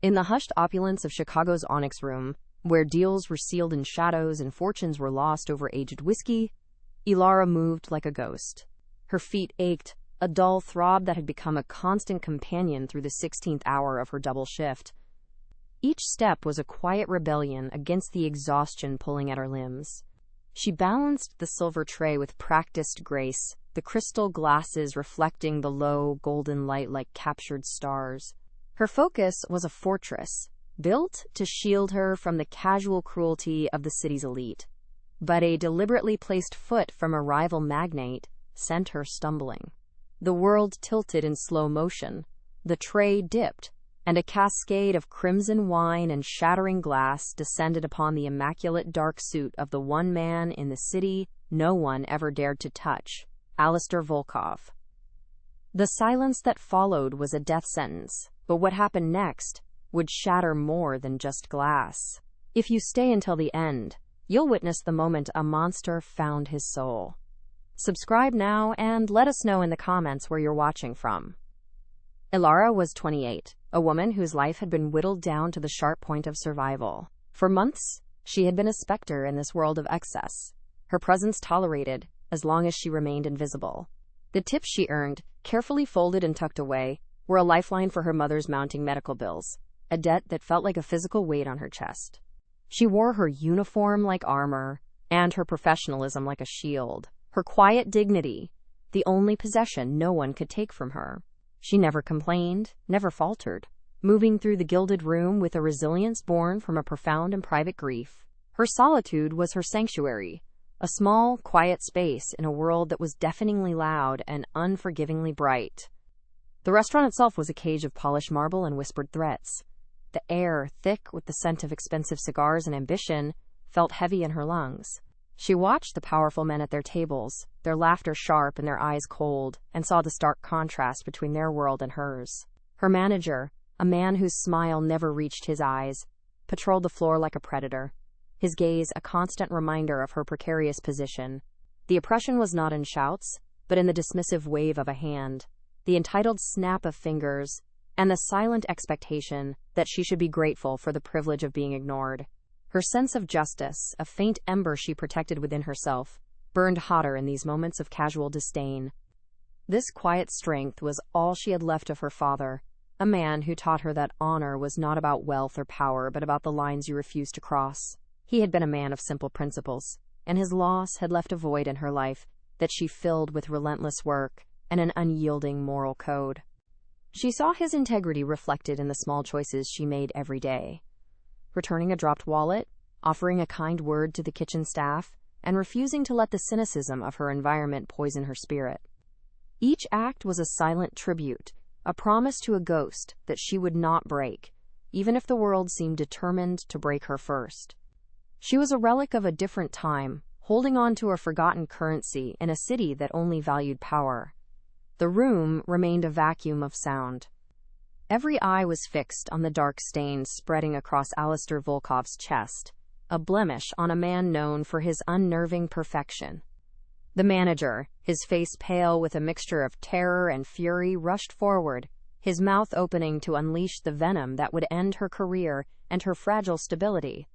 In the hushed opulence of Chicago's Onyx Room, where deals were sealed in shadows and fortunes were lost over aged whiskey, Ilara moved like a ghost. Her feet ached, a dull throb that had become a constant companion through the 16th hour of her double shift. Each step was a quiet rebellion against the exhaustion pulling at her limbs. She balanced the silver tray with practiced grace, the crystal glasses reflecting the low, golden light like captured stars. Her focus was a fortress, built to shield her from the casual cruelty of the city's elite. But a deliberately placed foot from a rival magnate sent her stumbling. The world tilted in slow motion. The tray dipped, and a cascade of crimson wine and shattering glass descended upon the immaculate dark suit of the one man in the city no one ever dared to touch, Alistair Volkov. The silence that followed was a death sentence, but what happened next would shatter more than just glass. If you stay until the end, you'll witness the moment a monster found his soul. Subscribe now and let us know in the comments where you're watching from. Ilara was 28, a woman whose life had been whittled down to the sharp point of survival. For months, she had been a specter in this world of excess, her presence tolerated as long as she remained invisible. The tips she earned, carefully folded and tucked away, were a lifeline for her mother's mounting medical bills, a debt that felt like a physical weight on her chest. She wore her uniform like armor, and her professionalism like a shield, her quiet dignity, the only possession no one could take from her. She never complained, never faltered, moving through the gilded room with a resilience born from a profound and private grief. Her solitude was her sanctuary, a small, quiet space in a world that was deafeningly loud and unforgivingly bright. The restaurant itself was a cage of polished marble and whispered threats. The air, thick with the scent of expensive cigars and ambition, felt heavy in her lungs. She watched the powerful men at their tables, their laughter sharp and their eyes cold, and saw the stark contrast between their world and hers. Her manager, a man whose smile never reached his eyes, patrolled the floor like a predator, his gaze a constant reminder of her precarious position. The oppression was not in shouts, but in the dismissive wave of a hand, the entitled snap of fingers, and the silent expectation that she should be grateful for the privilege of being ignored. Her sense of justice, a faint ember she protected within herself, burned hotter in these moments of casual disdain. This quiet strength was all she had left of her father, a man who taught her that honor was not about wealth or power, but about the lines you refused to cross. He had been a man of simple principles, and his loss had left a void in her life that she filled with relentless work and an unyielding moral code. She saw his integrity reflected in the small choices she made every day. Returning a dropped wallet, offering a kind word to the kitchen staff, and refusing to let the cynicism of her environment poison her spirit. Each act was a silent tribute, a promise to a ghost that she would not break, even if the world seemed determined to break her first. She was a relic of a different time, holding on to a forgotten currency in a city that only valued power. The room remained a vacuum of sound. Every eye was fixed on the dark stains spreading across Alistair Volkov's chest, a blemish on a man known for his unnerving perfection. The manager, his face pale with a mixture of terror and fury, rushed forward, his mouth opening to unleash the venom that would end her career and her fragile stability.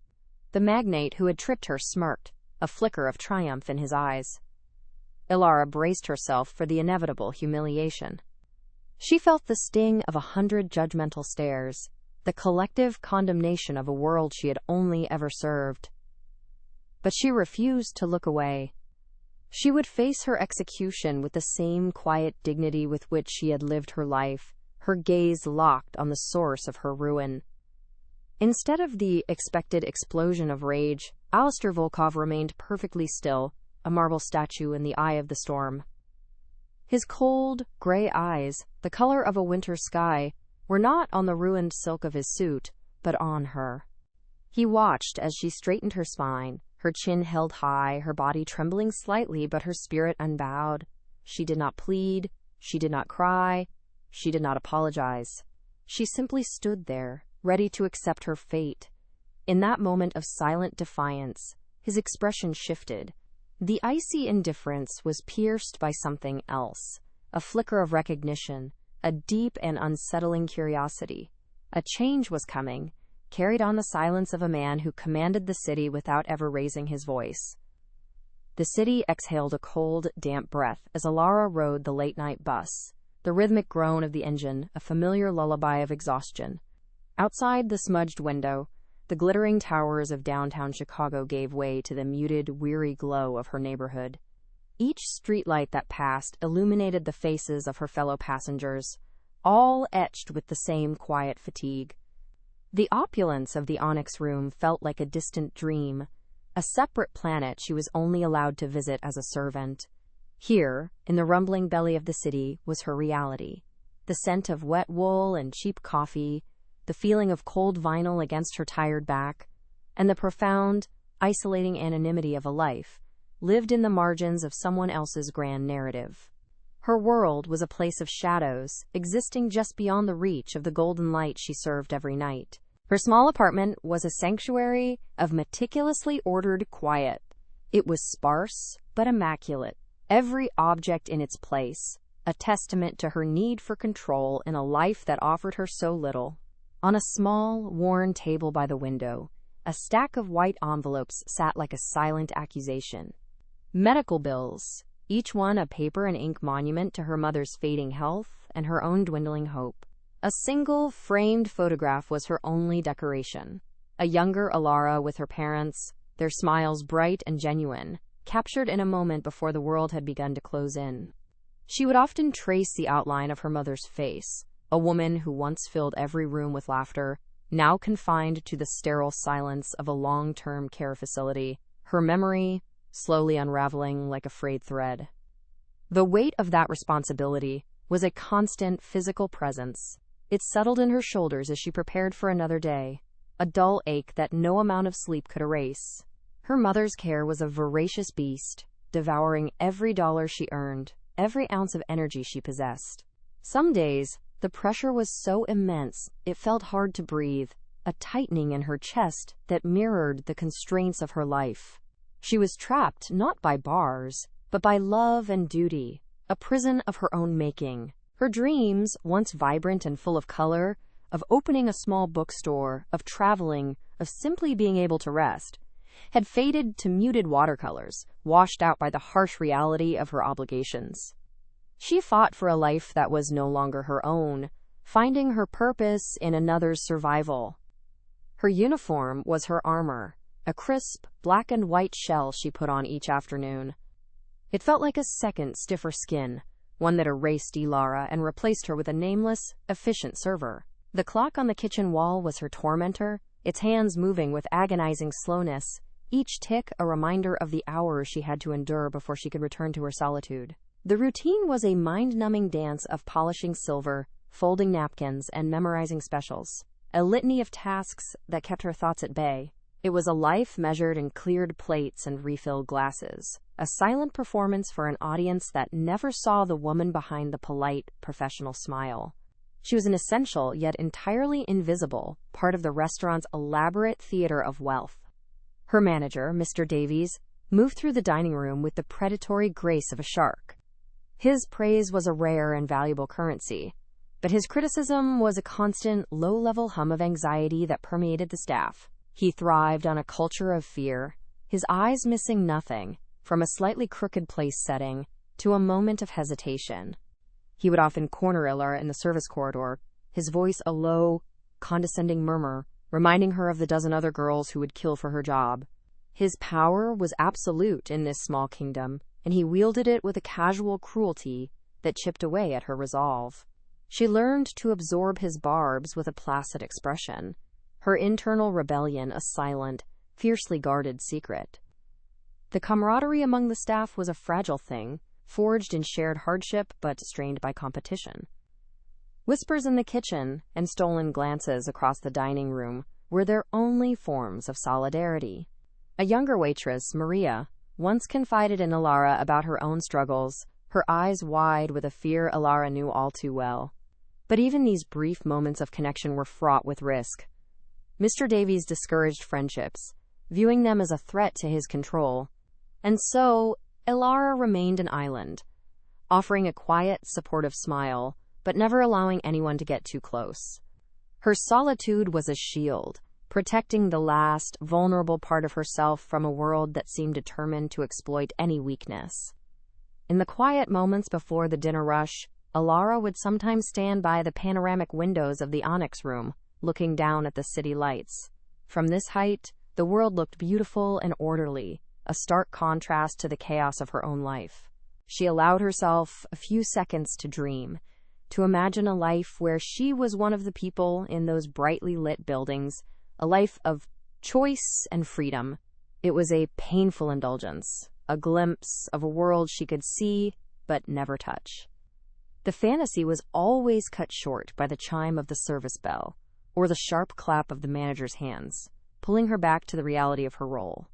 The magnate who had tripped her smirked, a flicker of triumph in his eyes. Ilara braced herself for the inevitable humiliation. She felt the sting of 100 judgmental stares, the collective condemnation of a world she had only ever served. But she refused to look away. She would face her execution with the same quiet dignity with which she had lived her life, her gaze locked on the source of her ruin. Instead of the expected explosion of rage, Alistair Volkov remained perfectly still, a marble statue in the eye of the storm. His cold, gray eyes, the color of a winter sky, were not on the ruined silk of his suit, but on her. He watched as she straightened her spine, her chin held high, her body trembling slightly, but her spirit unbowed. She did not plead, she did not cry, she did not apologize. She simply stood there, ready to accept her fate. In that moment of silent defiance, his expression shifted. The icy indifference was pierced by something else, a flicker of recognition, a deep and unsettling curiosity. A change was coming, carried on the silence of a man who commanded the city without ever raising his voice. The city exhaled a cold, damp breath as Ilara rode the late-night bus, the rhythmic groan of the engine, a familiar lullaby of exhaustion. Outside the smudged window, the glittering towers of downtown Chicago gave way to the muted, weary glow of her neighborhood. Each streetlight that passed illuminated the faces of her fellow passengers, all etched with the same quiet fatigue. The opulence of the Onyx Room felt like a distant dream, a separate planet she was only allowed to visit as a servant. Here, in the rumbling belly of the city, was her reality. The scent of wet wool and cheap coffee, the feeling of cold vinyl against her tired back, and the profound, isolating anonymity of a life lived in the margins of someone else's grand narrative. Her world was a place of shadows, existing just beyond the reach of the golden light she served every night. Her small apartment was a sanctuary of meticulously ordered quiet. It was sparse, but immaculate, every object in its place, a testament to her need for control in a life that offered her so little. On a small, worn table by the window, a stack of white envelopes sat like a silent accusation. Medical bills, each one a paper and ink monument to her mother's fading health and her own dwindling hope. A single, framed photograph was her only decoration. A younger Ilara with her parents, their smiles bright and genuine, captured in a moment before the world had begun to close in. She would often trace the outline of her mother's face, a woman who once filled every room with laughter, now confined to the sterile silence of a long-term care facility, her memory slowly unraveling like a frayed thread. The weight of that responsibility was a constant physical presence. It settled in her shoulders as she prepared for another day, a dull ache that no amount of sleep could erase. Her mother's care was a voracious beast, devouring every dollar she earned, every ounce of energy she possessed. Some days, the pressure was so immense, it felt hard to breathe, a tightening in her chest that mirrored the constraints of her life. She was trapped not by bars, but by love and duty, a prison of her own making. Her dreams, once vibrant and full of color, of opening a small bookstore, of traveling, of simply being able to rest, had faded to muted watercolors, washed out by the harsh reality of her obligations. She fought for a life that was no longer her own, finding her purpose in another's survival. Her uniform was her armor, a crisp, black and white shell she put on each afternoon. It felt like a second, stiffer skin, one that erased Ilara and replaced her with a nameless, efficient server. The clock on the kitchen wall was her tormentor, its hands moving with agonizing slowness, each tick a reminder of the hours she had to endure before she could return to her solitude. The routine was a mind-numbing dance of polishing silver, folding napkins, and memorizing specials, a litany of tasks that kept her thoughts at bay. It was a life measured in cleared plates and refilled glasses, a silent performance for an audience that never saw the woman behind the polite, professional smile. She was an essential yet entirely invisible part of the restaurant's elaborate theater of wealth. Her manager, Mr. Davies, moved through the dining room with the predatory grace of a shark. His praise was a rare and valuable currency, but his criticism was a constant, low-level hum of anxiety that permeated the staff. He thrived on a culture of fear, his eyes missing nothing, from a slightly crooked place setting to a moment of hesitation. He would often corner Ilara in the service corridor, his voice a low, condescending murmur, reminding her of the dozen other girls who would kill for her job. His power was absolute in this small kingdom, and he wielded it with a casual cruelty that chipped away at her resolve. She learned to absorb his barbs with a placid expression, her internal rebellion a silent, fiercely guarded secret. The camaraderie among the staff was a fragile thing, forged in shared hardship but strained by competition. Whispers in the kitchen and stolen glances across the dining room were their only forms of solidarity. A younger waitress, Maria, once confided in Ilara about her own struggles, her eyes wide with a fear Ilara knew all too well. But even these brief moments of connection were fraught with risk. Mr. Davies discouraged friendships, viewing them as a threat to his control, and so Ilara remained an island, offering a quiet, supportive smile, but never allowing anyone to get too close. Her solitude was a shield, protecting the last, vulnerable part of herself from a world that seemed determined to exploit any weakness. In the quiet moments before the dinner rush, Ilara would sometimes stand by the panoramic windows of the Onyx Room, looking down at the city lights. From this height, the world looked beautiful and orderly, a stark contrast to the chaos of her own life. She allowed herself a few seconds to dream, to imagine a life where she was one of the people in those brightly lit buildings, a life of choice and freedom. It was a painful indulgence, a glimpse of a world she could see but never touch. The fantasy was always cut short by the chime of the service bell or the sharp clap of the manager's hands, pulling her back to the reality of her role.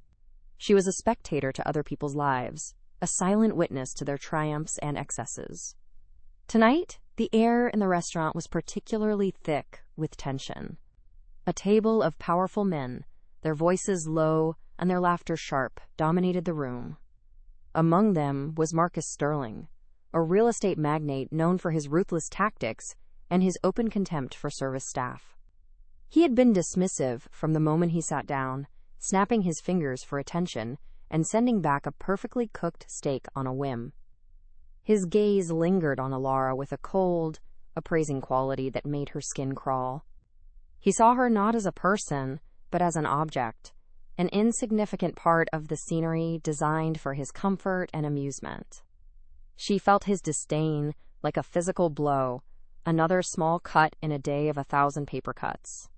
She was a spectator to other people's lives, a silent witness to their triumphs and excesses. Tonight, the air in the restaurant was particularly thick with tension. A table of powerful men, their voices low and their laughter sharp, dominated the room. Among them was Marcus Sterling, a real estate magnate known for his ruthless tactics and his open contempt for service staff. He had been dismissive from the moment he sat down, snapping his fingers for attention and sending back a perfectly cooked steak on a whim. His gaze lingered on Ilara with a cold, appraising quality that made her skin crawl. He saw her not as a person, but as an object, an insignificant part of the scenery designed for his comfort and amusement. She felt his disdain like a physical blow, another small cut in a day of 1,000 paper cuts.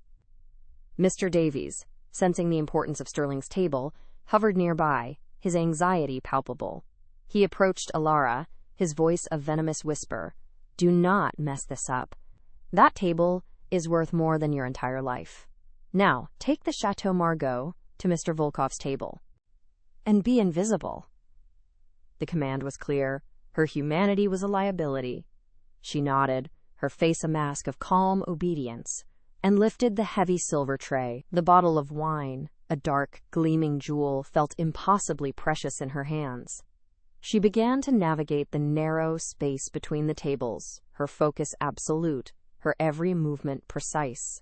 Mr. Davies, sensing the importance of Sterling's table, hovered nearby, his anxiety palpable. He approached Ilara, his voice a venomous whisper. "Do not mess this up. That table is worth more than your entire life. Now, take the Chateau Margaux to Mr. Volkov's table. And be invisible." The command was clear. Her humanity was a liability. She nodded, her face a mask of calm obedience, and lifted the heavy silver tray. The bottle of wine, a dark, gleaming jewel, felt impossibly precious in her hands. She began to navigate the narrow space between the tables, her focus absolute, her every movement precise.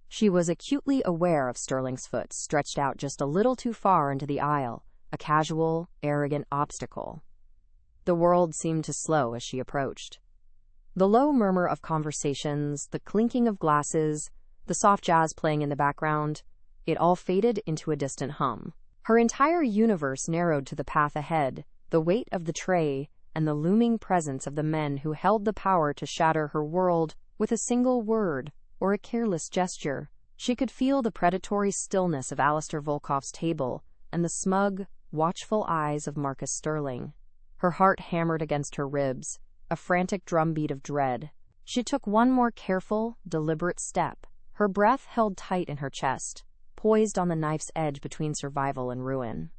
She was acutely aware of Sterling's foot stretched out just a little too far into the aisle, a casual, arrogant obstacle. The world seemed to slow as she approached. The low murmur of conversations, the clinking of glasses, the soft jazz playing in the background, it all faded into a distant hum. Her entire universe narrowed to the path ahead, the weight of the tray, and the looming presence of the men who held the power to shatter her world with a single word or a careless gesture. She could feel the predatory stillness of Alistair Volkov's table and the smug, watchful eyes of Marcus Sterling. Her heart hammered against her ribs, a frantic drumbeat of dread. She took one more careful, deliberate step, her breath held tight in her chest, poised on the knife's edge between survival and ruin.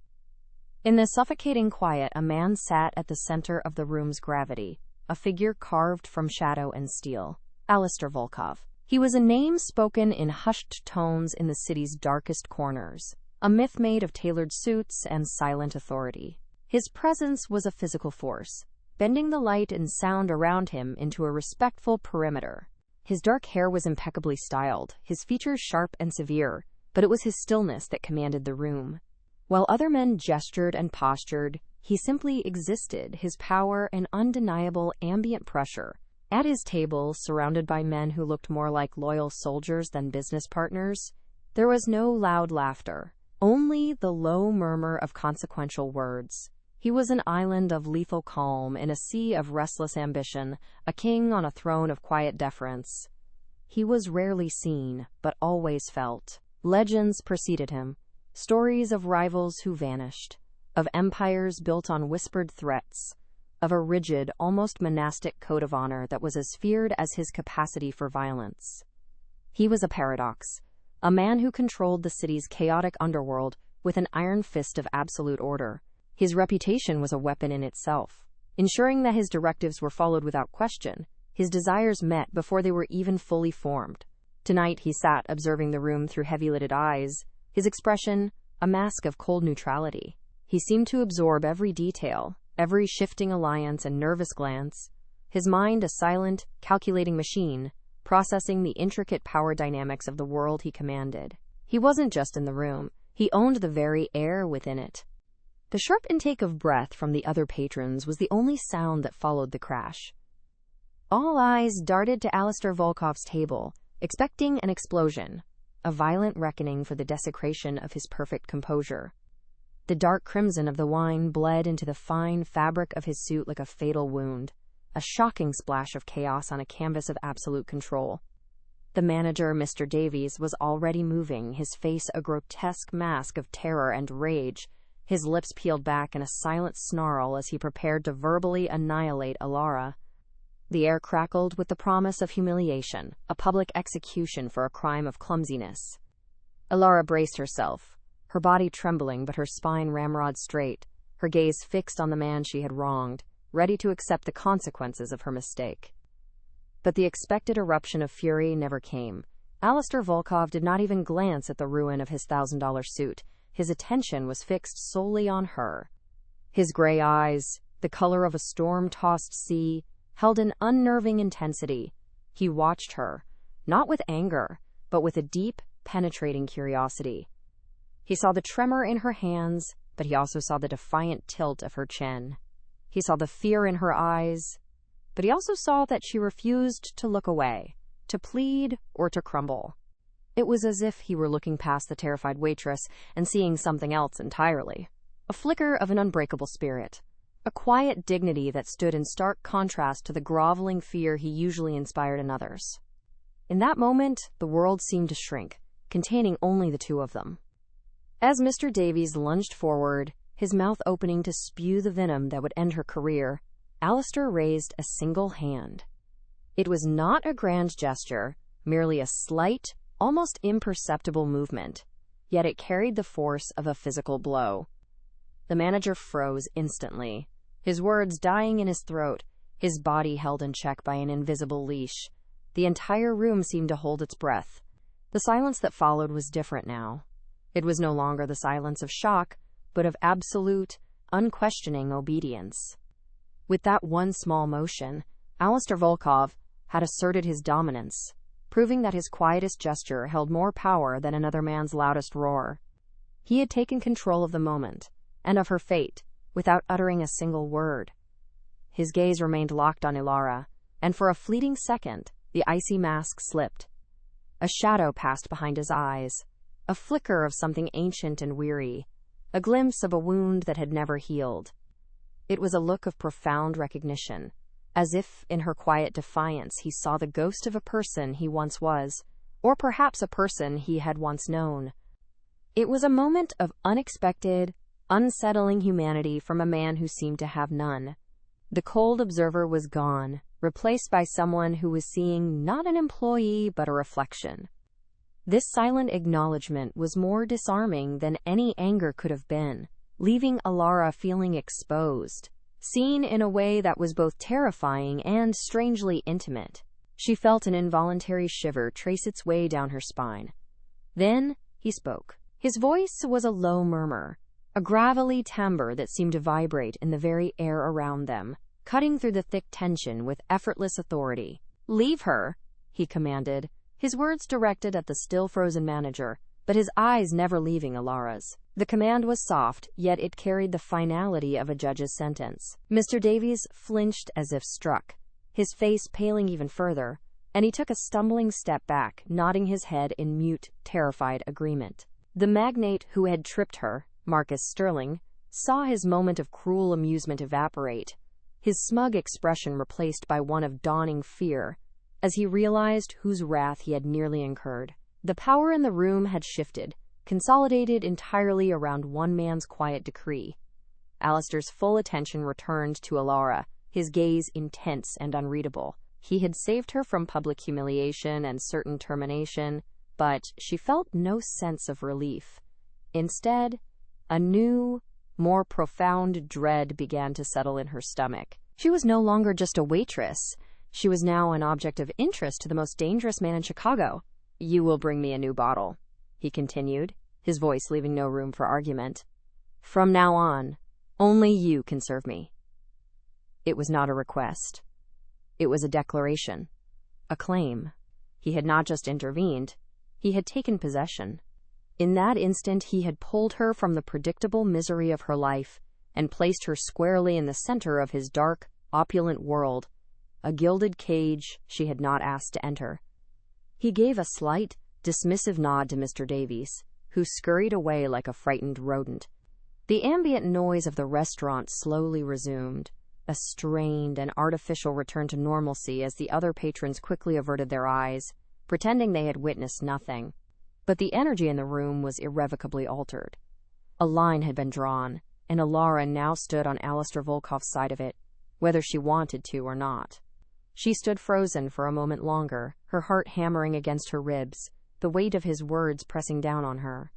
In the suffocating quiet, a man sat at the center of the room's gravity, a figure carved from shadow and steel. Alistair Volkov. He was a name spoken in hushed tones in the city's darkest corners, a myth made of tailored suits and silent authority. His presence was a physical force, bending the light and sound around him into a respectful perimeter. His dark hair was impeccably styled, his features sharp and severe, but it was his stillness that commanded the room. While other men gestured and postured, he simply existed, his power an undeniable ambient pressure. At his table, surrounded by men who looked more like loyal soldiers than business partners, there was no loud laughter, only the low murmur of consequential words. He was an island of lethal calm in a sea of restless ambition, a king on a throne of quiet deference. He was rarely seen, but always felt. Legends preceded him. Stories of rivals who vanished, of empires built on whispered threats, of a rigid, almost monastic code of honor that was as feared as his capacity for violence. He was a paradox, a man who controlled the city's chaotic underworld with an iron fist of absolute order. His reputation was a weapon in itself, ensuring that his directives were followed without question, his desires met before they were even fully formed. Tonight he sat observing the room through heavy-lidded eyes, his expression a mask of cold neutrality. He seemed to absorb every detail, every shifting alliance and nervous glance, his mind a silent, calculating machine, processing the intricate power dynamics of the world he commanded. He wasn't just in the room, he owned the very air within it. The sharp intake of breath from the other patrons was the only sound that followed the crash. All eyes darted to Alistair Volkov's table, expecting an explosion, a violent reckoning for the desecration of his perfect composure. The dark crimson of the wine bled into the fine fabric of his suit like a fatal wound, a shocking splash of chaos on a canvas of absolute control. The manager, Mr. Davies, was already moving, his face a grotesque mask of terror and rage, his lips peeled back in a silent snarl as he prepared to verbally annihilate Alara. The air crackled with the promise of humiliation, a public execution for a crime of clumsiness. Alara braced herself, her body trembling but her spine ramrod straight, her gaze fixed on the man she had wronged, ready to accept the consequences of her mistake. But the expected eruption of fury never came. Alistair Volkov did not even glance at the ruin of his $1,000 suit. His attention was fixed solely on her. His gray eyes, the color of a storm-tossed sea, held an unnerving intensity. He watched her, not with anger, but with a deep, penetrating curiosity. He saw the tremor in her hands, but he also saw the defiant tilt of her chin. He saw the fear in her eyes, but he also saw that she refused to look away, to plead, or to crumble. It was as if he were looking past the terrified waitress and seeing something else entirely. A flicker of an unbreakable spirit. A quiet dignity that stood in stark contrast to the groveling fear he usually inspired in others. In that moment, the world seemed to shrink, containing only the two of them. As Mr. Davies lunged forward, his mouth opening to spew the venom that would end her career, Alistair raised a single hand. It was not a grand gesture, merely a slight, almost imperceptible movement, yet it carried the force of a physical blow. The manager froze instantly, his words dying in his throat, his body held in check by an invisible leash. The entire room seemed to hold its breath. The silence that followed was different now. It was no longer the silence of shock, but of absolute, unquestioning obedience. With that one small motion, Alistair Volkov had asserted his dominance, proving that his quietest gesture held more power than another man's loudest roar. He had taken control of the moment, and of her fate, without uttering a single word. His gaze remained locked on Alara, and for a fleeting second, the icy mask slipped. A shadow passed behind his eyes, a flicker of something ancient and weary, a glimpse of a wound that had never healed. It was a look of profound recognition, as if in her quiet defiance he saw the ghost of a person he once was, or perhaps a person he had once known. It was a moment of unexpected, unsettling humanity from a man who seemed to have none. The cold observer was gone, replaced by someone who was seeing not an employee but a reflection. This silent acknowledgement was more disarming than any anger could have been, leaving Alara feeling exposed, seen in a way that was both terrifying and strangely intimate. She felt an involuntary shiver trace its way down her spine. Then he spoke. His voice was a low murmur, a gravelly timbre that seemed to vibrate in the very air around them, cutting through the thick tension with effortless authority. "Leave her," he commanded, his words directed at the still-frozen manager, but his eyes never leaving Alara's. The command was soft, yet it carried the finality of a judge's sentence. Mr. Davies flinched as if struck, his face paling even further, and he took a stumbling step back, nodding his head in mute, terrified agreement. The magnate who had tripped her, Marcus Sterling, saw his moment of cruel amusement evaporate, his smug expression replaced by one of dawning fear, as he realized whose wrath he had nearly incurred. The power in the room had shifted, consolidated entirely around one man's quiet decree. Alistair's full attention returned to Alara, his gaze intense and unreadable. He had saved her from public humiliation and certain termination, but she felt no sense of relief. Instead, a new, more profound dread began to settle in her stomach. She was no longer just a waitress. She was now an object of interest to the most dangerous man in Chicago. "You will bring me a new bottle," he continued, his voice leaving no room for argument. "From now on, only you can serve me." It was not a request. It was a declaration, a claim. He had not just intervened, he had taken possession. In that instant, he had pulled her from the predictable misery of her life and placed her squarely in the center of his dark, opulent world, a gilded cage she had not asked to enter. He gave a slight, dismissive nod to Mr. Davies, who scurried away like a frightened rodent. The ambient noise of the restaurant slowly resumed, a strained and artificial return to normalcy as the other patrons quickly averted their eyes, pretending they had witnessed nothing. But the energy in the room was irrevocably altered. A line had been drawn, and Ilara now stood on Alistair Volkov's side of it, whether she wanted to or not. She stood frozen for a moment longer, her heart hammering against her ribs, the weight of his words pressing down on her.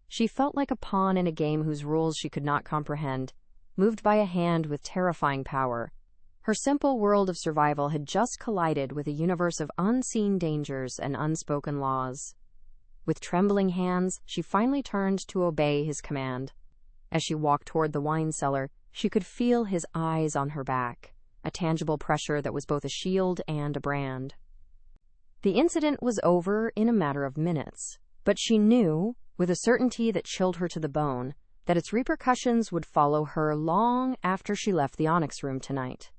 She felt like a pawn in a game whose rules she could not comprehend, moved by a hand with terrifying power. Her simple world of survival had just collided with a universe of unseen dangers and unspoken laws. With trembling hands, she finally turned to obey his command. As she walked toward the wine cellar, she could feel his eyes on her back, a tangible pressure that was both a shield and a brand. The incident was over in a matter of minutes, but she knew, with a certainty that chilled her to the bone, that its repercussions would follow her long after she left the Onyx Room tonight.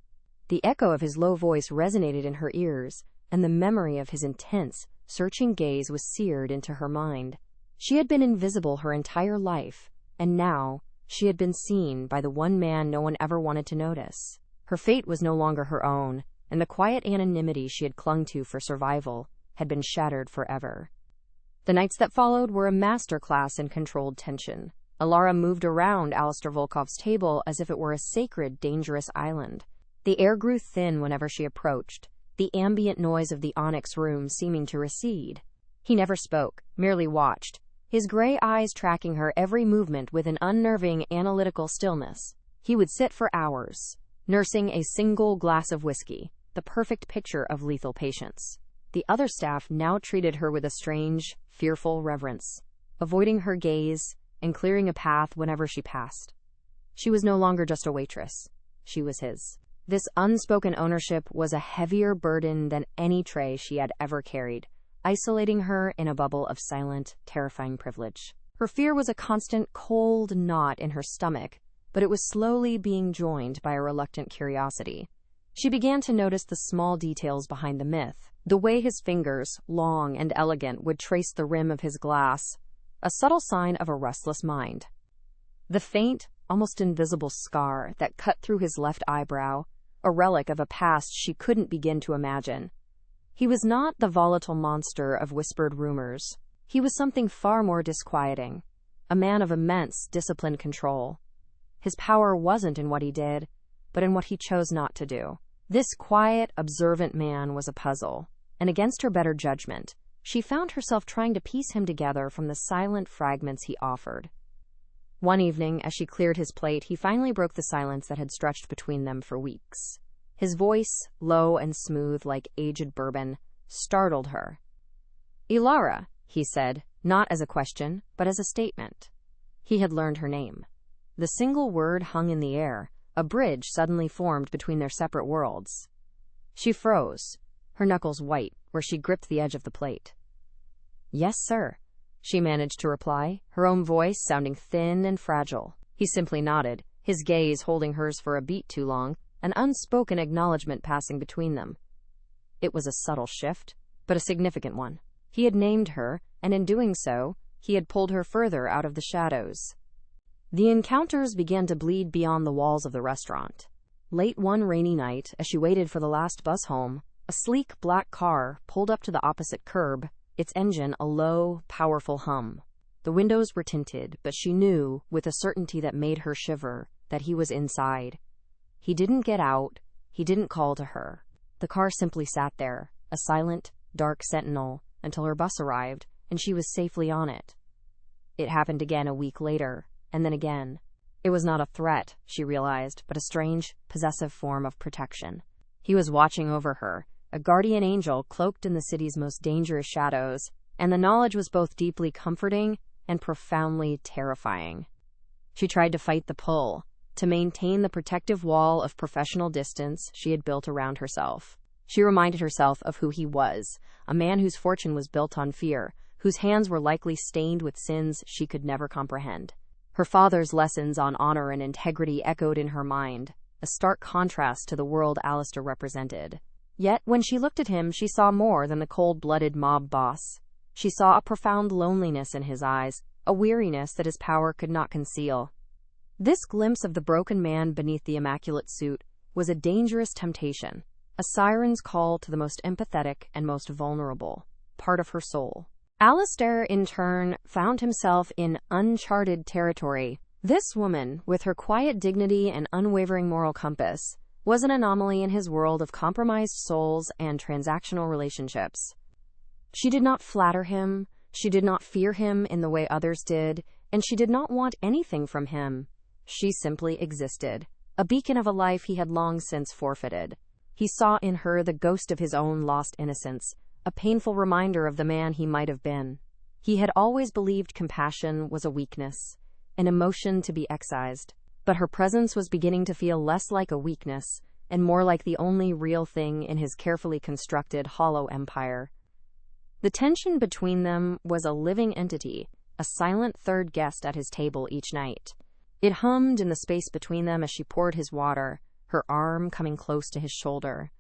The echo of his low voice resonated in her ears, and the memory of his intense, searching gaze was seared into her mind. She had been invisible her entire life, and now she had been seen by the one man no one ever wanted to notice. Her fate was no longer her own, and the quiet anonymity she had clung to for survival had been shattered forever. The nights that followed were a masterclass in controlled tension. Ilara moved around Alistair Volkov's table as if it were a sacred, dangerous island. The air grew thin whenever she approached, the ambient noise of the Onyx Room seeming to recede. He never spoke, merely watched, his gray eyes tracking her every movement with an unnerving, analytical stillness. He would sit for hours, nursing a single glass of whiskey, the perfect picture of lethal patience. The other staff now treated her with a strange, fearful reverence, avoiding her gaze and clearing a path whenever she passed. She was no longer just a waitress. She was his. This unspoken ownership was a heavier burden than any tray she had ever carried, isolating her in a bubble of silent, terrifying privilege. Her fear was a constant, cold knot in her stomach, but it was slowly being joined by a reluctant curiosity. She began to notice the small details behind the myth, the way his fingers, long and elegant, would trace the rim of his glass, a subtle sign of a restless mind. The faint, almost invisible scar that cut through his left eyebrow, a relic of a past she couldn't begin to imagine. He was not the volatile monster of whispered rumors. He was something far more disquieting, a man of immense disciplined control. His power wasn't in what he did, but in what he chose not to do. This quiet, observant man was a puzzle, and against her better judgment, she found herself trying to piece him together from the silent fragments he offered. One evening, as she cleared his plate, he finally broke the silence that had stretched between them for weeks. His voice, low and smooth like aged bourbon, startled her. "Ilara," he said, not as a question, but as a statement. He had learned her name. The single word hung in the air, a bridge suddenly formed between their separate worlds. She froze, her knuckles white where she gripped the edge of the plate. "Yes, sir," she managed to reply, her own voice sounding thin and fragile. He simply nodded, his gaze holding hers for a beat too long, an unspoken acknowledgement passing between them. It was a subtle shift, but a significant one. He had named her, and in doing so, he had pulled her further out of the shadows. The encounters began to bleed beyond the walls of the restaurant. Late one rainy night, as she waited for the last bus home, a sleek black car pulled up to the opposite curb, its engine a low, powerful hum. The windows were tinted, but she knew, with a certainty that made her shiver, that he was inside. He didn't get out, he didn't call to her. The car simply sat there, a silent, dark sentinel, until her bus arrived, and she was safely on it. It happened again a week later, and then again. It was not a threat, she realized, but a strange, possessive form of protection. He was watching over her, a guardian angel cloaked in the city's most dangerous shadows, and the knowledge was both deeply comforting and profoundly terrifying. She tried to fight the pull, to maintain the protective wall of professional distance she had built around herself. She reminded herself of who he was, a man whose fortune was built on fear, whose hands were likely stained with sins she could never comprehend. Her father's lessons on honor and integrity echoed in her mind, a stark contrast to the world Alistair represented. Yet, when she looked at him, she saw more than the cold-blooded mob boss. She saw a profound loneliness in his eyes, a weariness that his power could not conceal. This glimpse of the broken man beneath the immaculate suit was a dangerous temptation, a siren's call to the most empathetic and most vulnerable part of her soul. Alistair, in turn, found himself in uncharted territory. This woman, with her quiet dignity and unwavering moral compass, was an anomaly in his world of compromised souls and transactional relationships. She did not flatter him, she did not fear him in the way others did, and she did not want anything from him. She simply existed, a beacon of a life he had long since forfeited. He saw in her the ghost of his own lost innocence, a painful reminder of the man he might have been. He had always believed compassion was a weakness, an emotion to be excised, but her presence was beginning to feel less like a weakness and more like the only real thing in his carefully constructed hollow empire. The tension between them was a living entity, a silent third guest at his table each night. It hummed in the space between them as she poured his water, her arm coming close to his shoulder.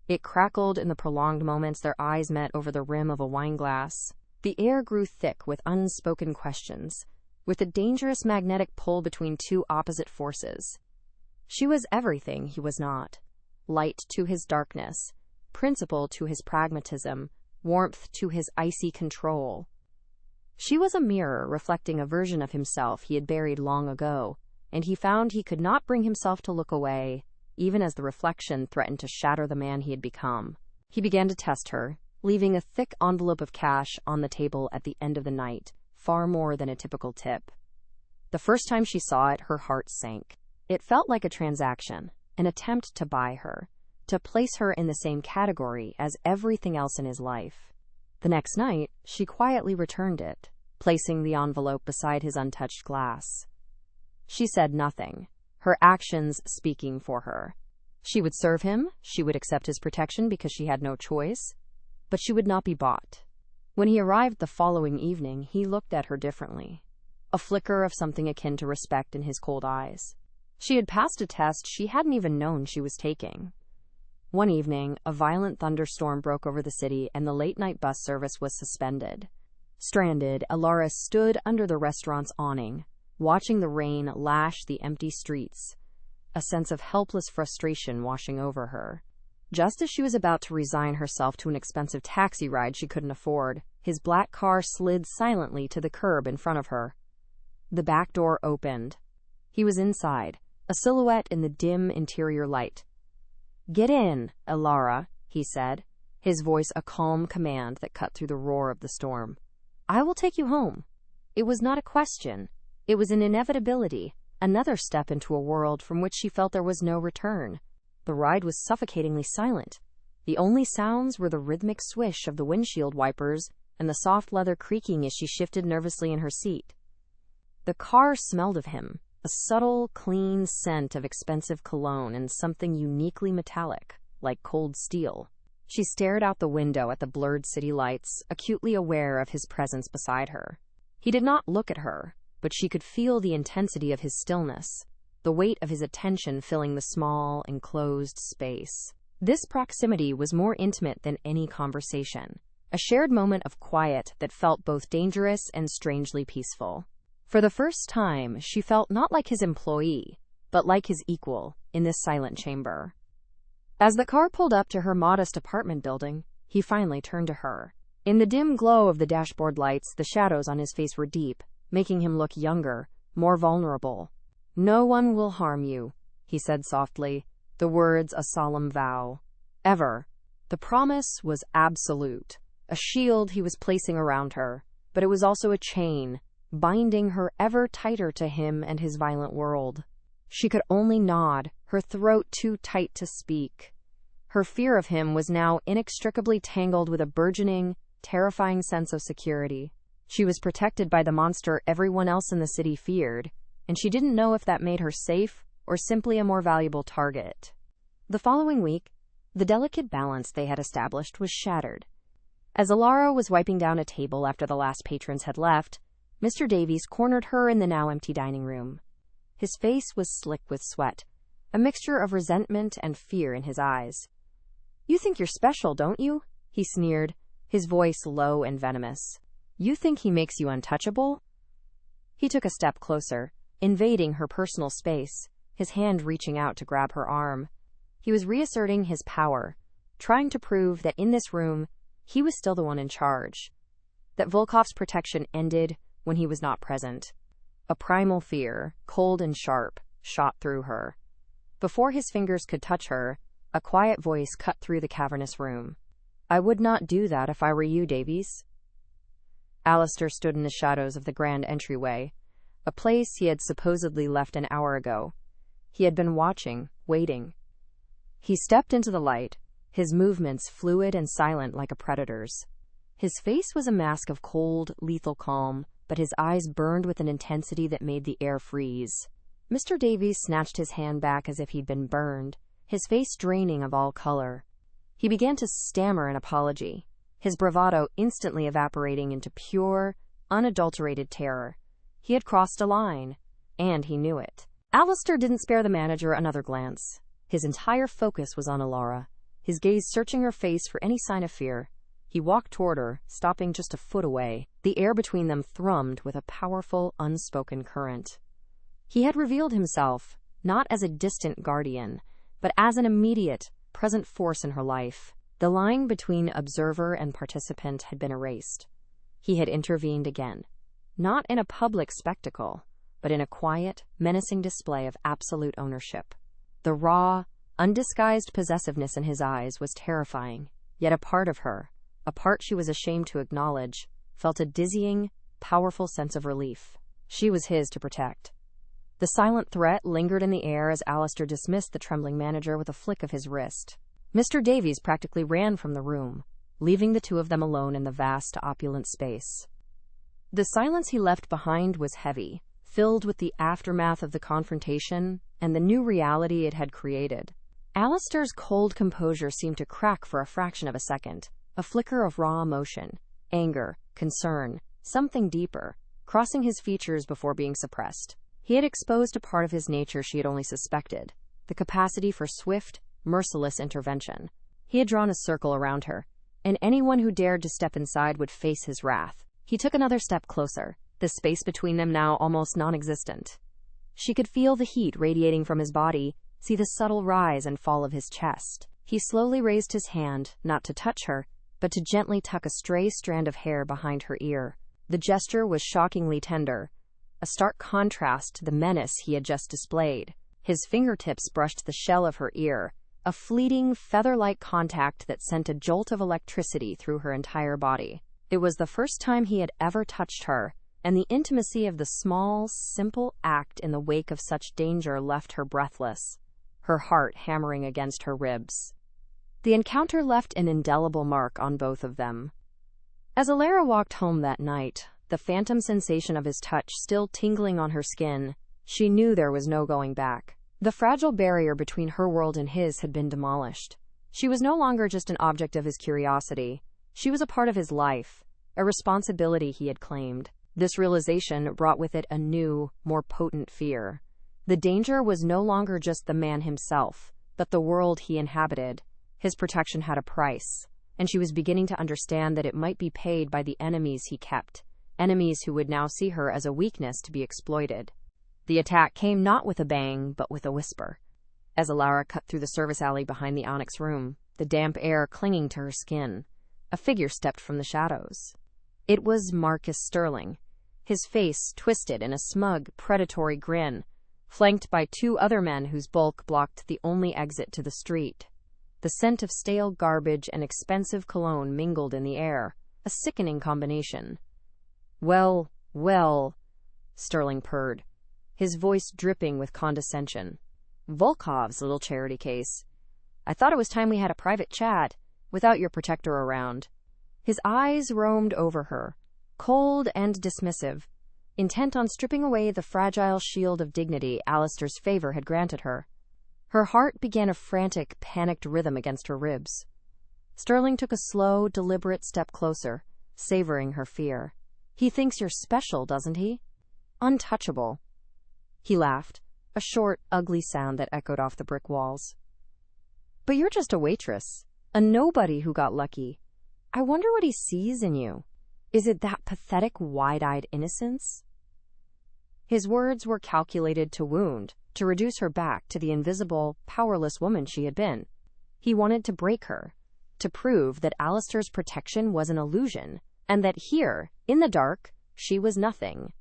It crackled in the prolonged moments their eyes met over the rim of a wineglass. The air grew thick with unspoken questions, with a dangerous magnetic pull between two opposite forces. She was everything he was not. Light to his darkness, principle to his pragmatism, warmth to his icy control. She was a mirror reflecting a version of himself he had buried long ago, and he found he could not bring himself to look away, even as the reflection threatened to shatter the man he had become. He began to test her, leaving a thick envelope of cash on the table at the end of the night, far more than a typical tip. The first time she saw it, her heart sank. It felt like a transaction, an attempt to buy her, to place her in the same category as everything else in his life. The next night, she quietly returned it, placing the envelope beside his untouched glass. She said nothing, her actions speaking for her. She would serve him, she would accept his protection because she had no choice, but she would not be bought. When he arrived the following evening, he looked at her differently, a flicker of something akin to respect in his cold eyes. She had passed a test she hadn't even known she was taking. One evening, a violent thunderstorm broke over the city and the late-night bus service was suspended. Stranded, Ilara stood under the restaurant's awning, watching the rain lash the empty streets, a sense of helpless frustration washing over her. Just as she was about to resign herself to an expensive taxi ride she couldn't afford, his black car slid silently to the curb in front of her. The back door opened. He was inside, a silhouette in the dim interior light. "Get in, Ilara," he said, his voice a calm command that cut through the roar of the storm. "I will take you home." It was not a question. It was an inevitability, another step into a world from which she felt there was no return. The ride was suffocatingly silent. The only sounds were the rhythmic swish of the windshield wipers and the soft leather creaking as she shifted nervously in her seat. The car smelled of him, a subtle, clean scent of expensive cologne and something uniquely metallic, like cold steel. She stared out the window at the blurred city lights, acutely aware of his presence beside her. He did not look at her, but she could feel the intensity of his stillness, the weight of his attention filling the small, enclosed space. This proximity was more intimate than any conversation, a shared moment of quiet that felt both dangerous and strangely peaceful. For the first time, she felt not like his employee, but like his equal in this silent chamber. As the car pulled up to her modest apartment building, he finally turned to her. In the dim glow of the dashboard lights, the shadows on his face were deep, making him look younger, more vulnerable. "No one will harm you," he said softly, the words a solemn vow. Ever. The promise was absolute, a shield he was placing around her, but it was also a chain, binding her ever tighter to him and his violent world. She could only nod, her throat too tight to speak. Her fear of him was now inextricably tangled with a burgeoning, terrifying sense of security. She was protected by the monster everyone else in the city feared, and she didn't know if that made her safe or simply a more valuable target. The following week, The delicate balance they had established was shattered. As Ilara was wiping down a table after the last patrons had left, Mr. Davies cornered her in the now empty dining room. His face was slick with sweat, a mixture of resentment and fear in his eyes. "You think you're special, don't you?" he sneered, his voice low and venomous. "You think he makes you untouchable?" He took a step closer, invading her personal space, his hand reaching out to grab her arm. He was reasserting his power, trying to prove that in this room, he was still the one in charge, that Volkov's protection ended when he was not present. A primal fear, cold and sharp, shot through her. Before his fingers could touch her, a quiet voice cut through the cavernous room. "I would not do that if I were you, Davies." Alistair stood in the shadows of the grand entryway, a place he had supposedly left an hour ago. He had been watching, waiting. He stepped into the light, his movements fluid and silent like a predator's. His face was a mask of cold, lethal calm, but his eyes burned with an intensity that made the air freeze. Mr. Davies snatched his hand back as if he'd been burned, his face draining of all color. He began to stammer an apology, his bravado instantly evaporating into pure, unadulterated terror. He had crossed a line, and he knew it. Alistair didn't spare the manager another glance. His entire focus was on Ilara, his gaze searching her face for any sign of fear. He walked toward her, stopping just a foot away. The air between them thrummed with a powerful, unspoken current. He had revealed himself, not as a distant guardian, but as an immediate, present force in her life. The line between observer and participant had been erased. He had intervened again, not in a public spectacle, but in a quiet, menacing display of absolute ownership. The raw, undisguised possessiveness in his eyes was terrifying, yet a part of her, a part she was ashamed to acknowledge, felt a dizzying, powerful sense of relief. She was his to protect. The silent threat lingered in the air as Alistair dismissed the trembling manager with a flick of his wrist. Mr. Davies practically ran from the room, leaving the two of them alone in the vast, opulent space. The silence he left behind was heavy, filled with the aftermath of the confrontation and the new reality it had created. Alistair's cold composure seemed to crack for a fraction of a second, a flicker of raw emotion, anger, concern, something deeper, crossing his features before being suppressed. He had exposed a part of his nature she had only suspected, the capacity for swift, merciless intervention. He had drawn a circle around her, and anyone who dared to step inside would face his wrath. He took another step closer, the space between them now almost non-existent. She could feel the heat radiating from his body, see the subtle rise and fall of his chest. He slowly raised his hand, not to touch her, but to gently tuck a stray strand of hair behind her ear. The gesture was shockingly tender, a stark contrast to the menace he had just displayed. His fingertips brushed the shell of her ear, a fleeting, feather-like contact that sent a jolt of electricity through her entire body. It was the first time he had ever touched her, and the intimacy of the small, simple act in the wake of such danger left her breathless, her heart hammering against her ribs. The encounter left an indelible mark on both of them. As Ilara walked home that night, the phantom sensation of his touch still tingling on her skin, she knew there was no going back. The fragile barrier between her world and his had been demolished. She was no longer just an object of his curiosity. She was a part of his life, a responsibility he had claimed. This realization brought with it a new, more potent fear. The danger was no longer just the man himself, but the world he inhabited. His protection had a price, and she was beginning to understand that it might be paid by the enemies he kept, enemies who would now see her as a weakness to be exploited. The attack came not with a bang, but with a whisper. As Ilara cut through the service alley behind the onyx room, the damp air clinging to her skin, a figure stepped from the shadows. It was Marcus Sterling, his face twisted in a smug, predatory grin, flanked by two other men whose bulk blocked the only exit to the street. The scent of stale garbage and expensive cologne mingled in the air, a sickening combination. Well, Sterling purred, his voice dripping with condescension. Volkov's little charity case. I thought it was time we had a private chat, without your protector around. His eyes roamed over her, cold and dismissive, intent on stripping away the fragile shield of dignity Alistair's favor had granted her. Her heart began a frantic, panicked rhythm against her ribs. Sterling took a slow, deliberate step closer, savoring her fear. "He thinks you're special, doesn't he? Untouchable." He laughed, a short, ugly sound that echoed off the brick walls. "But you're just a waitress, a nobody who got lucky. I wonder what he sees in you. Is it that pathetic, wide-eyed innocence?" His words were calculated to wound, to reduce her back to the invisible, powerless woman she had been. He wanted to break her, to prove that Alistair's protection was an illusion, and that here, in the dark, she was nothing.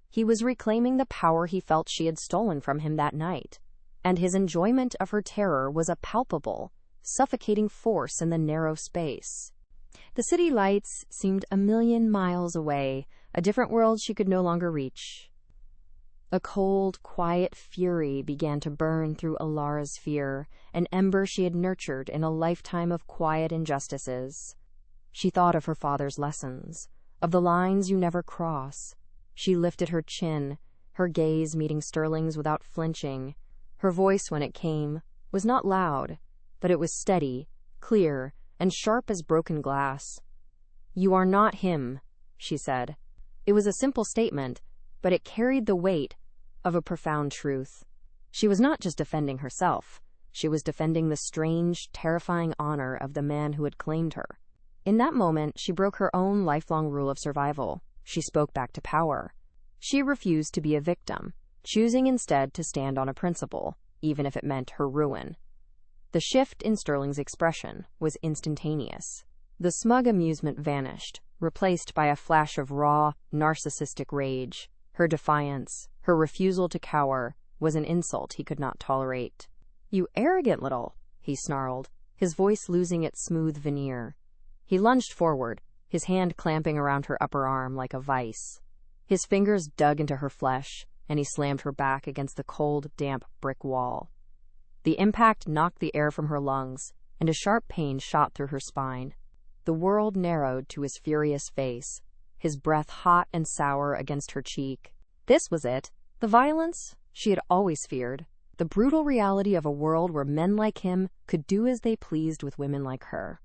He was reclaiming the power he felt she had stolen from him that night, and his enjoyment of her terror was a palpable, suffocating force in the narrow space. The city lights seemed a million miles away, a different world she could no longer reach. A cold, quiet fury began to burn through Ilara's fear, an ember she had nurtured in a lifetime of quiet injustices. She thought of her father's lessons, of the lines you never cross. She lifted her chin, her gaze meeting Sterling's without flinching. Her voice, when it came, was not loud, but it was steady, clear, and sharp as broken glass. "You are not him," she said. It was a simple statement, but it carried the weight of a profound truth. She was not just defending herself. She was defending the strange, terrifying honor of the man who had claimed her. In that moment, she broke her own lifelong rule of survival. She spoke back to power. She refused to be a victim, choosing instead to stand on a principle, even if it meant her ruin. The shift in Sterling's expression was instantaneous. The smug amusement vanished, replaced by a flash of raw, narcissistic rage. Her defiance, her refusal to cower, was an insult he could not tolerate. "You arrogant little," he snarled, his voice losing its smooth veneer. He lunged forward, his hand clamping around her upper arm like a vice. His fingers dug into her flesh, and he slammed her back against the cold, damp brick wall. The impact knocked the air from her lungs, and a sharp pain shot through her spine. The world narrowed to his furious face, his breath hot and sour against her cheek. This was it, the violence she had always feared, the brutal reality of a world where men like him could do as they pleased with women like her.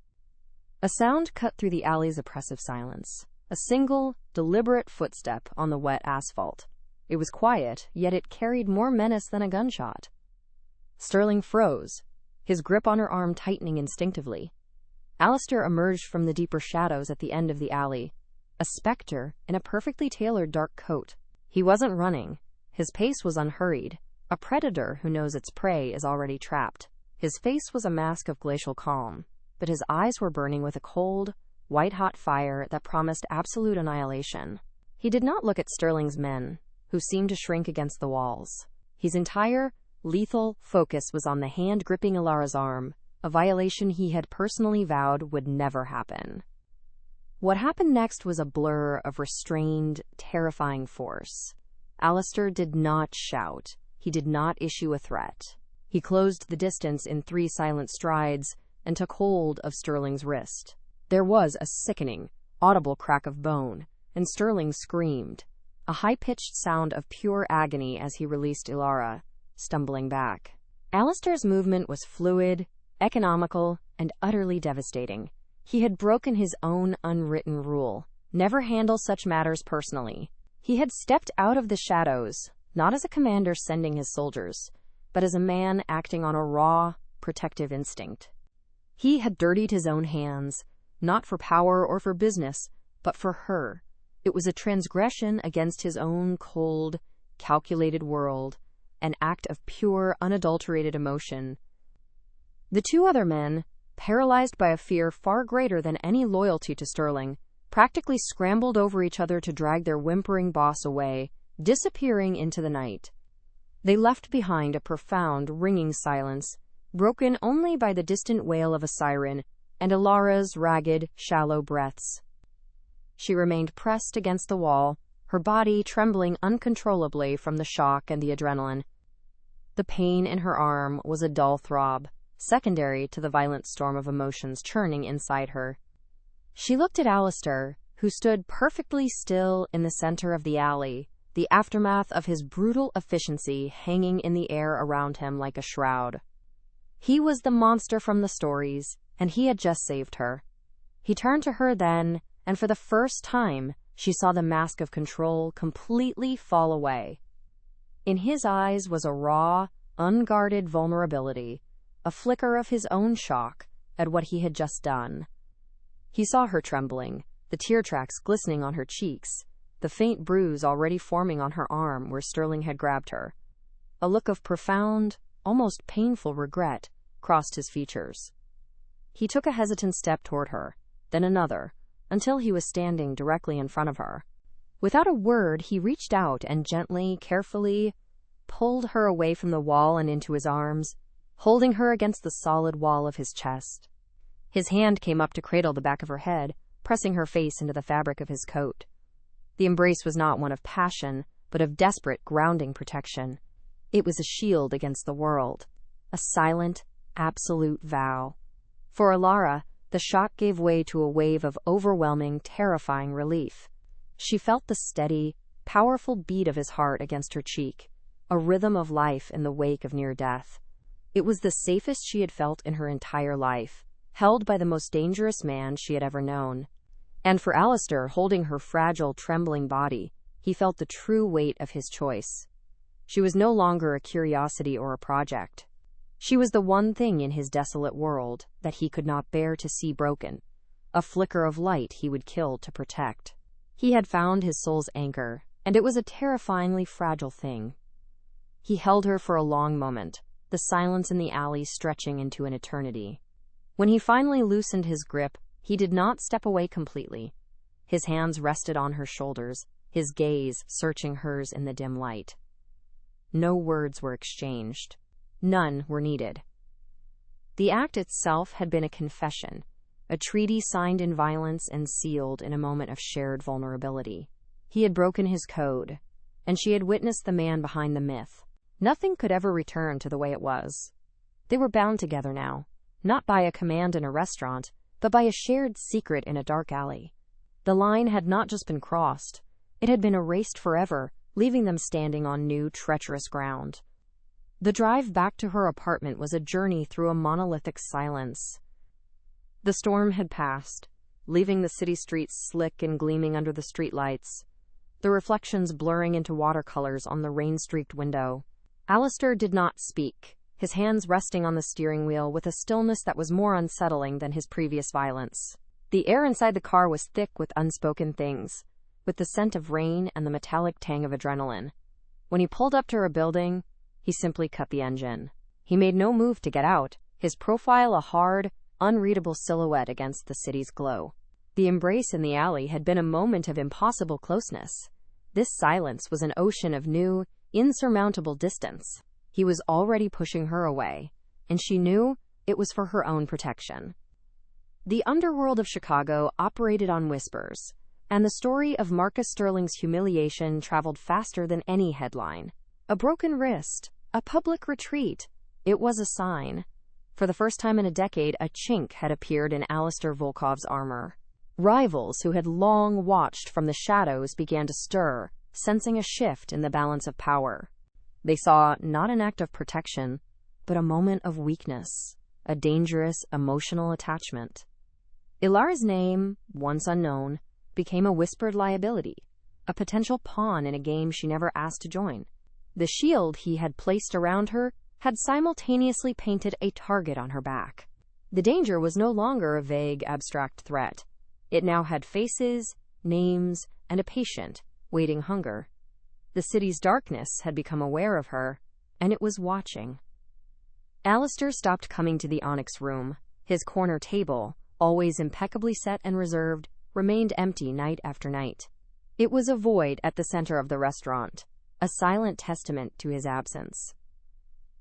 A sound cut through the alley's oppressive silence, a single, deliberate footstep on the wet asphalt. It was quiet, yet it carried more menace than a gunshot. Sterling froze, his grip on her arm tightening instinctively. Alistair emerged from the deeper shadows at the end of the alley, a specter in a perfectly tailored dark coat. He wasn't running. His pace was unhurried, a predator who knows its prey is already trapped. His face was a mask of glacial calm, but his eyes were burning with a cold, white-hot fire that promised absolute annihilation. He did not look at Sterling's men, who seemed to shrink against the walls. His entire, lethal focus was on the hand gripping Ilara's arm, a violation he had personally vowed would never happen. What happened next was a blur of restrained, terrifying force. Alistair did not shout. He did not issue a threat. He closed the distance in 3 silent strides and took hold of Sterling's wrist. There was a sickening, audible crack of bone, and Sterling screamed, a high-pitched sound of pure agony as he released Ilara, stumbling back. Alistair's movement was fluid, economical, and utterly devastating. He had broken his own unwritten rule: never handle such matters personally. He had stepped out of the shadows, not as a commander sending his soldiers, but as a man acting on a raw, protective instinct. He had dirtied his own hands, not for power or for business, but for her. It was a transgression against his own cold, calculated world, an act of pure, unadulterated emotion. The 2 other men, paralyzed by a fear far greater than any loyalty to Sterling, practically scrambled over each other to drag their whimpering boss away, disappearing into the night. They left behind a profound, ringing silence, broken only by the distant wail of a siren and Ilara's ragged, shallow breaths. She remained pressed against the wall, her body trembling uncontrollably from the shock and the adrenaline. The pain in her arm was a dull throb, secondary to the violent storm of emotions churning inside her. She looked at Alistair, who stood perfectly still in the center of the alley, the aftermath of his brutal efficiency hanging in the air around him like a shroud. He was the monster from the stories, and he had just saved her. He turned to her then, and for the first time, she saw the mask of control completely fall away. In his eyes was a raw, unguarded vulnerability, a flicker of his own shock at what he had just done. He saw her trembling, the tear tracks glistening on her cheeks, the faint bruise already forming on her arm where Sterling had grabbed her. A look of profound, almost painful regret crossed his features. He took a hesitant step toward her, then another, until he was standing directly in front of her. Without a word, he reached out and gently, carefully, pulled her away from the wall and into his arms, holding her against the solid wall of his chest. His hand came up to cradle the back of her head, pressing her face into the fabric of his coat. The embrace was not one of passion, but of desperate, grounding protection. It was a shield against the world, a silent, absolute vow. For Ilara, the shock gave way to a wave of overwhelming, terrifying relief. She felt the steady, powerful beat of his heart against her cheek, a rhythm of life in the wake of near death. It was the safest she had felt in her entire life, held by the most dangerous man she had ever known. And for Alistair, holding her fragile, trembling body, he felt the true weight of his choice. She was no longer a curiosity or a project. She was the one thing in his desolate world that he could not bear to see broken, a flicker of light he would kill to protect. He had found his soul's anchor, and it was a terrifyingly fragile thing. He held her for a long moment, the silence in the alley stretching into an eternity. When he finally loosened his grip, he did not step away completely. His hands rested on her shoulders, his gaze searching hers in the dim light. No words were exchanged. None were needed. The act itself had been a confession, a treaty signed in violence and sealed in a moment of shared vulnerability. He had broken his code, and she had witnessed the man behind the myth. Nothing could ever return to the way it was. They were bound together now, not by a command in a restaurant, but by a shared secret in a dark alley. The line had not just been crossed, it had been erased forever, leaving them standing on new, treacherous ground. The drive back to her apartment was a journey through a monolithic silence. The storm had passed, leaving the city streets slick and gleaming under the streetlights, the reflections blurring into watercolors on the rain-streaked window. Alistair did not speak, his hands resting on the steering wheel with a stillness that was more unsettling than his previous violence. The air inside the car was thick with unspoken things, with the scent of rain and the metallic tang of adrenaline. When he pulled up to her building, he simply cut the engine. He made no move to get out, his profile a hard, unreadable silhouette against the city's glow. The embrace in the alley had been a moment of impossible closeness. This silence was an ocean of new, insurmountable distance. He was already pushing her away, and she knew it was for her own protection. The underworld of Chicago operated on whispers, and the story of Marcus Sterling's humiliation traveled faster than any headline. A broken wrist, a public retreat. It was a sign. For the first time in a decade, a chink had appeared in Alistair Volkov's armor. Rivals who had long watched from the shadows began to stir, sensing a shift in the balance of power. They saw not an act of protection, but a moment of weakness, a dangerous emotional attachment. Ilara's name, once unknown, became a whispered liability, a potential pawn in a game she never asked to join. The shield he had placed around her had simultaneously painted a target on her back. The danger was no longer a vague, abstract threat. It now had faces, names, and a patient, waiting hunger. The city's darkness had become aware of her, and it was watching. Alistair stopped coming to the Onyx room. His corner table, always impeccably set and reserved, remained empty night after night. It was a void at the center of the restaurant, a silent testament to his absence.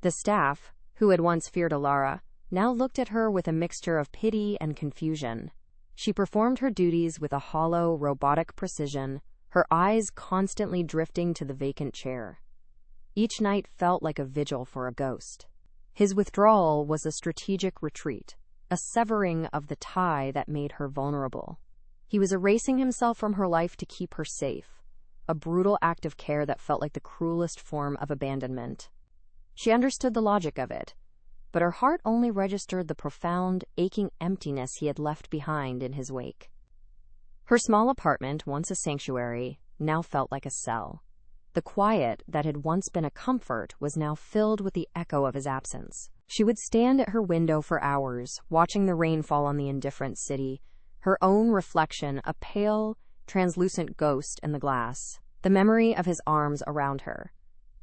The staff, who had once feared Ilara, now looked at her with a mixture of pity and confusion. She performed her duties with a hollow, robotic precision, her eyes constantly drifting to the vacant chair. Each night felt like a vigil for a ghost. His withdrawal was a strategic retreat, a severing of the tie that made her vulnerable. He was erasing himself from her life to keep her safe, a brutal act of care that felt like the cruelest form of abandonment. She understood the logic of it. but her heart only registered the profound, aching emptiness he had left behind in his wake. Her small apartment, once a sanctuary, now felt like a cell. The quiet that had once been a comfort was now filled with the echo of his absence. She would stand at her window for hours, watching the rain fall on the indifferent city, her own reflection a pale, translucent ghost in the glass, the memory of his arms around her.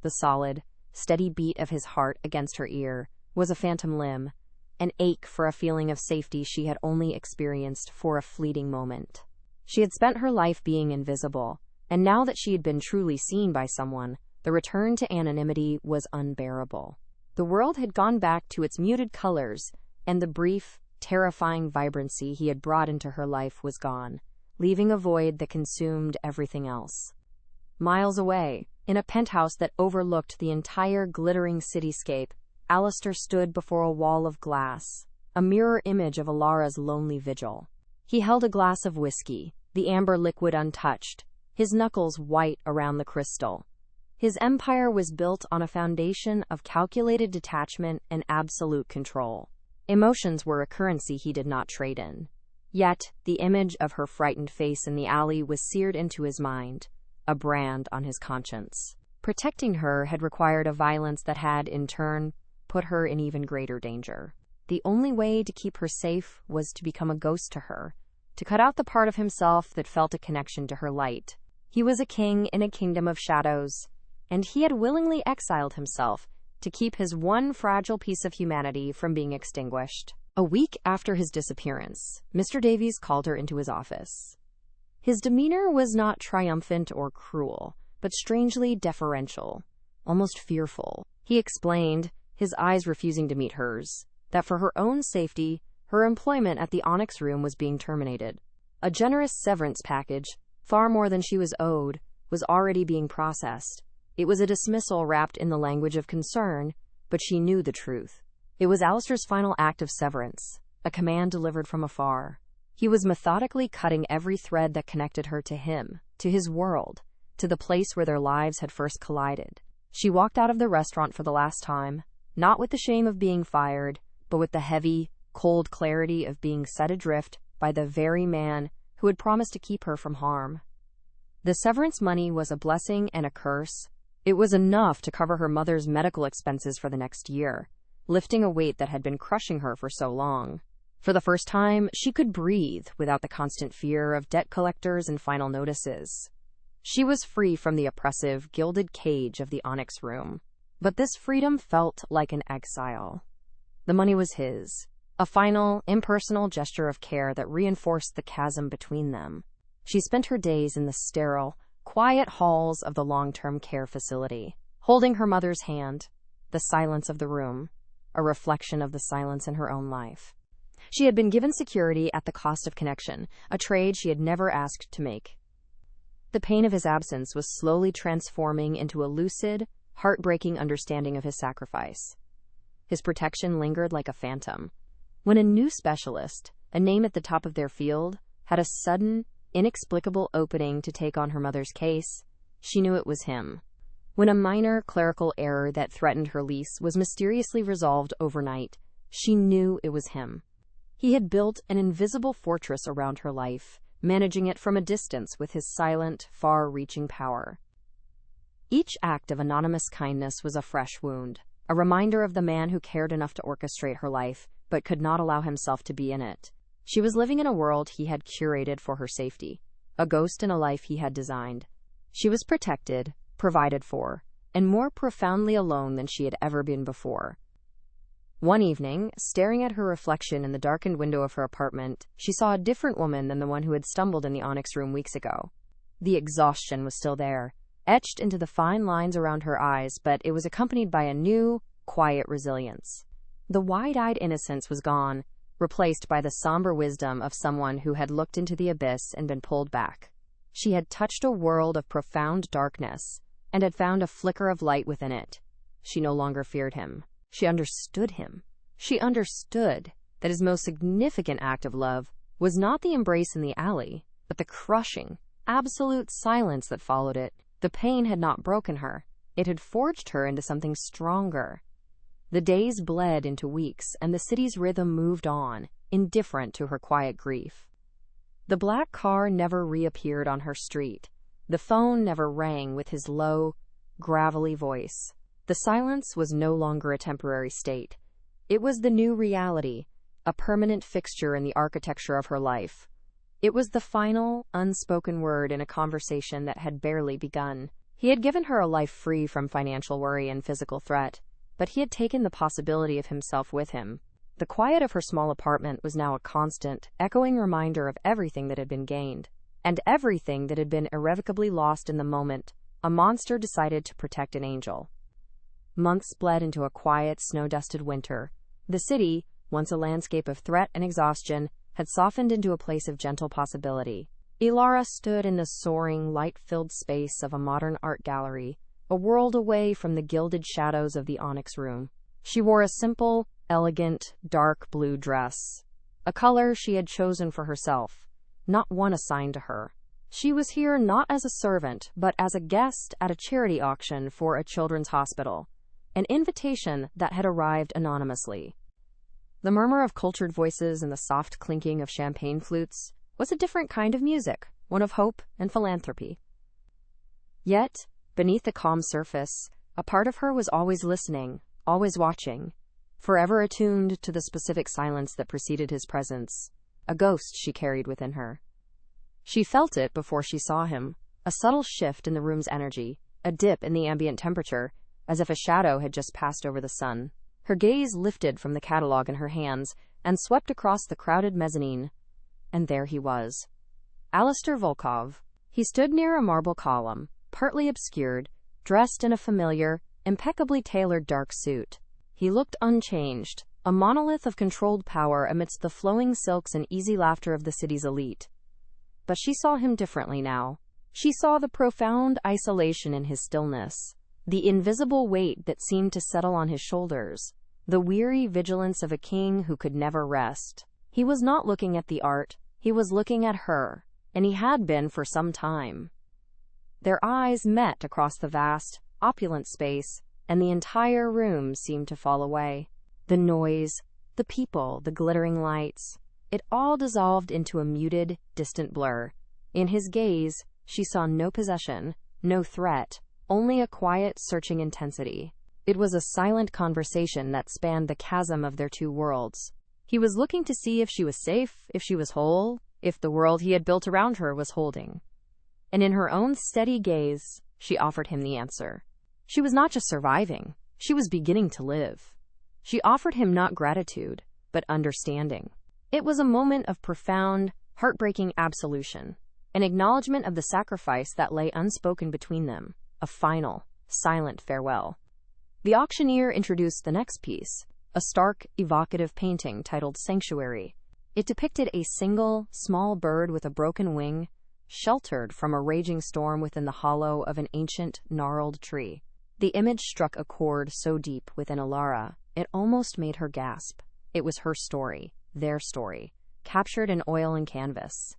The solid, steady beat of his heart against her ear was a phantom limb, an ache for a feeling of safety she had only experienced for a fleeting moment. She had spent her life being invisible, and now that she had been truly seen by someone, the return to anonymity was unbearable. The world had gone back to its muted colors, and the brief, terrifying vibrancy he had brought into her life was gone, leaving a void that consumed everything else. Miles away, in a penthouse that overlooked the entire glittering cityscape, Alistair stood before a wall of glass, a mirror image of Ilara's lonely vigil. He held a glass of whiskey, the amber liquid untouched, his knuckles white around the crystal. His empire was built on a foundation of calculated detachment and absolute control. Emotions were a currency he did not trade in. Yet, the image of her frightened face in the alley was seared into his mind, a brand on his conscience. Protecting her had required a violence that had, in turn, put her in even greater danger. The only way to keep her safe was to become a ghost to her, to cut out the part of himself that felt a connection to her light. He was a king in a kingdom of shadows, and he had willingly exiled himself to keep his one fragile piece of humanity from being extinguished. A week after his disappearance, Mr. Davies called her into his office. His demeanor was not triumphant or cruel, but strangely deferential, almost fearful. He explained, his eyes refusing to meet hers, that for her own safety, her employment at the Onyx Room was being terminated. A generous severance package, far more than she was owed, was already being processed. It was a dismissal wrapped in the language of concern, but she knew the truth. It was Alistair's final act of severance, a command delivered from afar. He was methodically cutting every thread that connected her to him, to his world, to the place where their lives had first collided. She walked out of the restaurant for the last time, not with the shame of being fired, but with the heavy, cold clarity of being set adrift by the very man who had promised to keep her from harm. The severance money was a blessing and a curse. It was enough to cover her mother's medical expenses for the next year, lifting a weight that had been crushing her for so long. For the first time, she could breathe without the constant fear of debt collectors and final notices. She was free from the oppressive, gilded cage of the Onyx Room. But this freedom felt like an exile. The money was his, a final, impersonal gesture of care that reinforced the chasm between them. She spent her days in the sterile, quiet halls of the long-term care facility, holding her mother's hand, the silence of the room, a reflection of the silence in her own life. She had been given security at the cost of connection, a trade she had never asked to make. The pain of his absence was slowly transforming into a lucid, heartbreaking understanding of his sacrifice. His protection lingered like a phantom. When a new specialist, a name at the top of their field, had a sudden, inexplicable opening to take on her mother's case, she knew it was him. When a minor clerical error that threatened her lease was mysteriously resolved overnight, she knew it was him. He had built an invisible fortress around her life, managing it from a distance with his silent, far-reaching power. Each act of anonymous kindness was a fresh wound, a reminder of the man who cared enough to orchestrate her life, but could not allow himself to be in it. She was living in a world he had curated for her safety, a ghost in a life he had designed. She was protected, provided for, and more profoundly alone than she had ever been before. One evening, staring at her reflection in the darkened window of her apartment, she saw a different woman than the one who had stumbled in the Onyx Room weeks ago. The exhaustion was still there, etched into the fine lines around her eyes, but it was accompanied by a new, quiet resilience. The wide-eyed innocence was gone, replaced by the somber wisdom of someone who had looked into the abyss and been pulled back. She had touched a world of profound darkness, and had found a flicker of light within it. She no longer feared him. She understood him. She understood that his most significant act of love was not the embrace in the alley, but the crushing, absolute silence that followed it. The pain had not broken her. It had forged her into something stronger. The days bled into weeks, and the city's rhythm moved on, indifferent to her quiet grief. The black car never reappeared on her street. The phone never rang with his low, gravelly voice. The silence was no longer a temporary state. It was the new reality, a permanent fixture in the architecture of her life. It was the final, unspoken word in a conversation that had barely begun. He had given her a life free from financial worry and physical threat, but he had taken the possibility of himself with him. The quiet of her small apartment was now a constant, echoing reminder of everything that had been gained, and everything that had been irrevocably lost in the moment a monster decided to protect an angel. Months bled into a quiet, snow-dusted winter. The city, once a landscape of threat and exhaustion, had softened into a place of gentle possibility. Ilara stood in the soaring, light-filled space of a modern art gallery, a world away from the gilded shadows of the onyx room. She wore a simple, elegant, dark blue dress, a color she had chosen for herself, not one assigned to her. She was here not as a servant, but as a guest at a charity auction for a children's hospital, an invitation that had arrived anonymously. The murmur of cultured voices and the soft clinking of champagne flutes was a different kind of music, one of hope and philanthropy. Yet, beneath the calm surface, a part of her was always listening, always watching, forever attuned to the specific silence that preceded his presence, a ghost she carried within her. She felt it before she saw him, a subtle shift in the room's energy, a dip in the ambient temperature, as if a shadow had just passed over the sun. Her gaze lifted from the catalog in her hands and swept across the crowded mezzanine. And there he was. Alistair Volkov. He stood near a marble column, partly obscured, dressed in a familiar, impeccably tailored dark suit. He looked unchanged, a monolith of controlled power amidst the flowing silks and easy laughter of the city's elite. But she saw him differently now. She saw the profound isolation in his stillness, the invisible weight that seemed to settle on his shoulders, the weary vigilance of a king who could never rest. He was not looking at the art, he was looking at her, and he had been for some time. Their eyes met across the vast, opulent space, and the entire room seemed to fall away. The noise, the people, the glittering lights, it all dissolved into a muted, distant blur. In his gaze, she saw no possession, no threat, only a quiet, searching intensity. It was a silent conversation that spanned the chasm of their two worlds. He was looking to see if she was safe, if she was whole, if the world he had built around her was holding. And in her own steady gaze, she offered him the answer. She was not just surviving, she was beginning to live. She offered him not gratitude, but understanding. It was a moment of profound, heartbreaking absolution, an acknowledgement of the sacrifice that lay unspoken between them, a final, silent farewell. The auctioneer introduced the next piece, a stark, evocative painting titled Sanctuary. It depicted a single, small bird with a broken wing, sheltered from a raging storm within the hollow of an ancient, gnarled tree. The image struck a chord so deep within Ilara, it almost made her gasp. It was her story, their story, captured in oil and canvas.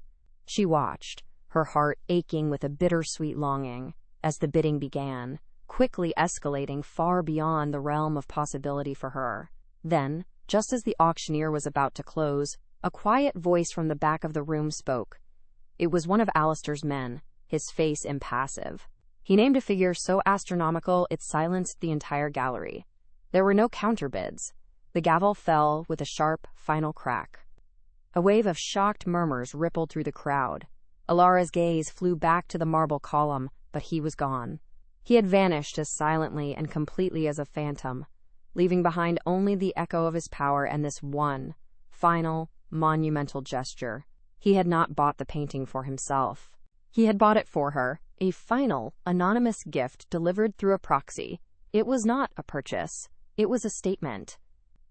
She watched, her heart aching with a bittersweet longing, as the bidding began, quickly escalating far beyond the realm of possibility for her. Then, just as the auctioneer was about to close, a quiet voice from the back of the room spoke. It was one of Alistair's men, his face impassive. He named a figure so astronomical it silenced the entire gallery. There were no counterbids. The gavel fell with a sharp, final crack. A wave of shocked murmurs rippled through the crowd. Ilara's gaze flew back to the marble column, but he was gone. He had vanished as silently and completely as a phantom, leaving behind only the echo of his power and this one, final, monumental gesture. He had not bought the painting for himself. He had bought it for her, a final, anonymous gift delivered through a proxy. It was not a purchase. It was a statement.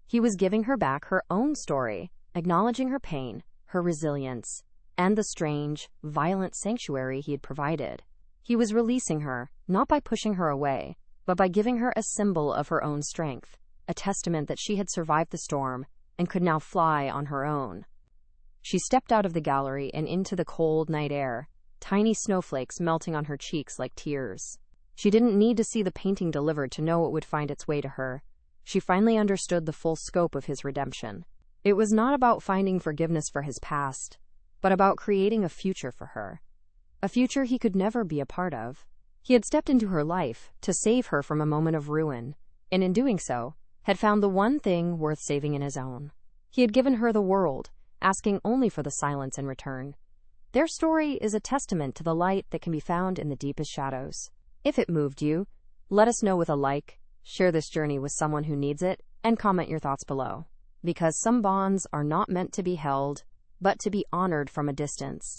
He was giving her back her own story, acknowledging her pain, her resilience, and the strange, violent sanctuary he had provided. He was releasing her, not by pushing her away, but by giving her a symbol of her own strength, a testament that she had survived the storm and could now fly on her own. She stepped out of the gallery and into the cold night air, tiny snowflakes melting on her cheeks like tears. She didn't need to see the painting delivered to know it would find its way to her. she finally understood the full scope of his redemption. It was not about finding forgiveness for his past, but about creating a future for her. A future he could never be a part of. He had stepped into her life to save her from a moment of ruin, and in doing so, had found the one thing worth saving in his own. He had given her the world, asking only for the silence in return. Their story is a testament to the light that can be found in the deepest shadows. If it moved you, let us know with a like, share this journey with someone who needs it, and comment your thoughts below. Because some bonds are not meant to be held, but to be honored from a distance.